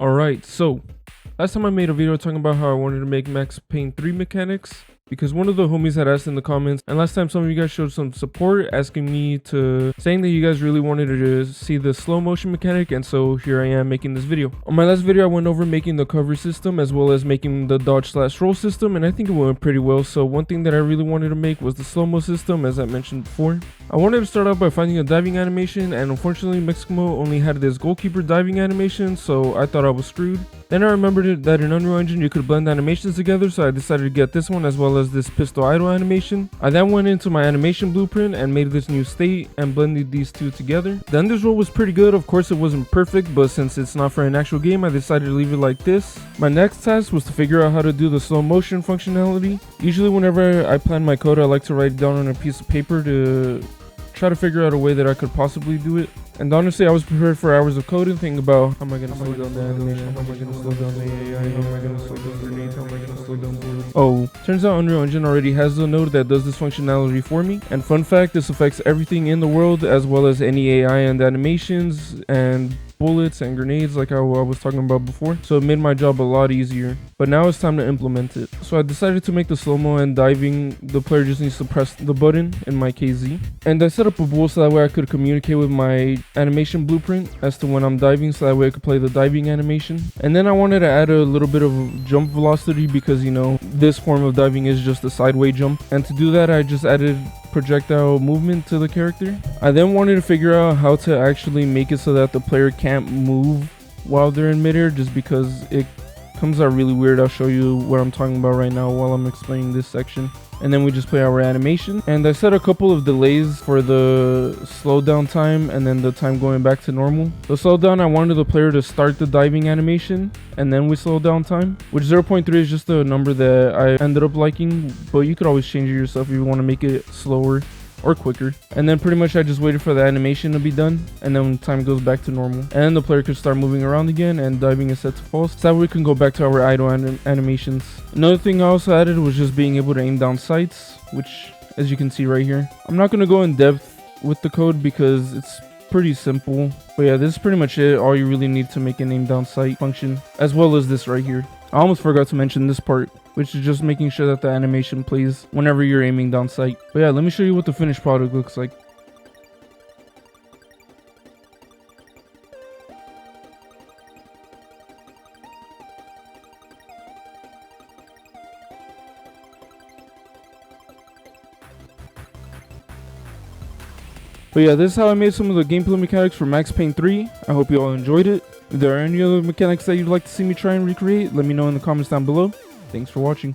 Alright, so last time I made a video talking about how I wanted to make Max Payne 3 mechanics because one of the homies had asked in the comments, and last time some of you guys showed some support asking me to, saying that you guys really wanted to see the slow motion mechanic, and so here I am making this video. On my last video I went over making the cover system as well as making the dodge/roll system, and I think it went pretty well. So one thing that I really wanted to make was the slow-mo system, as I mentioned before. I wanted to start out by finding a diving animation, and unfortunately Mexico only had this goalkeeper diving animation, so I thought I was screwed. Then I remembered that in Unreal Engine you could blend animations together, so I decided to get this one as well as this pistol idle animation. I then went into my animation blueprint and made this new state and blended these two together. The end result was pretty good. Of course it wasn't perfect, but since it's not for an actual game I decided to leave it like this. My next task was to figure out how to do the slow motion functionality. Usually whenever I plan my code I like to write it down on a piece of paper to try to figure out a way that I could possibly do it. And honestly, I was prepared for hours of coding, thinking about how am I going to slow down the animation, how am I going to slow down the AI, how am I going to slow down grenades, how am I going to slow down bullets. Oh, turns out Unreal Engine already has a node that does this functionality for me. And fun fact, this affects everything in the world as well as any AI and animations and bullets and grenades like I was talking about before, so it made my job a lot easier. But now it's time to implement it. So I decided to make the slow-mo and diving, the player just needs to press the button, in my KZ. And I set up a bool so that way I could communicate with my animation blueprint as to when I'm diving, so that way I could play the diving animation. And then I wanted to add a little bit of jump velocity because, you know, this form of diving is just a sideways jump. And to do that I just added projectile movement to the character. I then wanted to figure out how to actually make it so that the player can't move while they're in midair, just because it comes out really weird. I'll show you what I'm talking about right now while I'm explaining this section. And then we just play our animation. And I set a couple of delays for the slowdown time and then the time going back to normal. The slowdown, I wanted the player to start the diving animation and then we slow down time, which 0.3 is just a number that I ended up liking, but you could always change it yourself if you want to make it slower or quicker. And then pretty much I just waited for the animation to be done, and then time goes back to normal, and then the player could start moving around again and diving is set to false, so that we can go back to our idle animations. Another thing I also added was just being able to aim down sights, which as you can see right here. I'm not going to go in depth with the code because it's pretty simple, but yeah, this is pretty much it. All you really need to make an aim down sight function, as well as this right here. I almost forgot to mention this part, which is just making sure that the animation plays whenever you're aiming down sight. But yeah, let me show you what the finished product looks like. But yeah, this is how I made some of the gameplay mechanics for Max Payne 3. I hope you all enjoyed it. If there are any other mechanics that you'd like to see me try and recreate, let me know in the comments down below. Thanks for watching.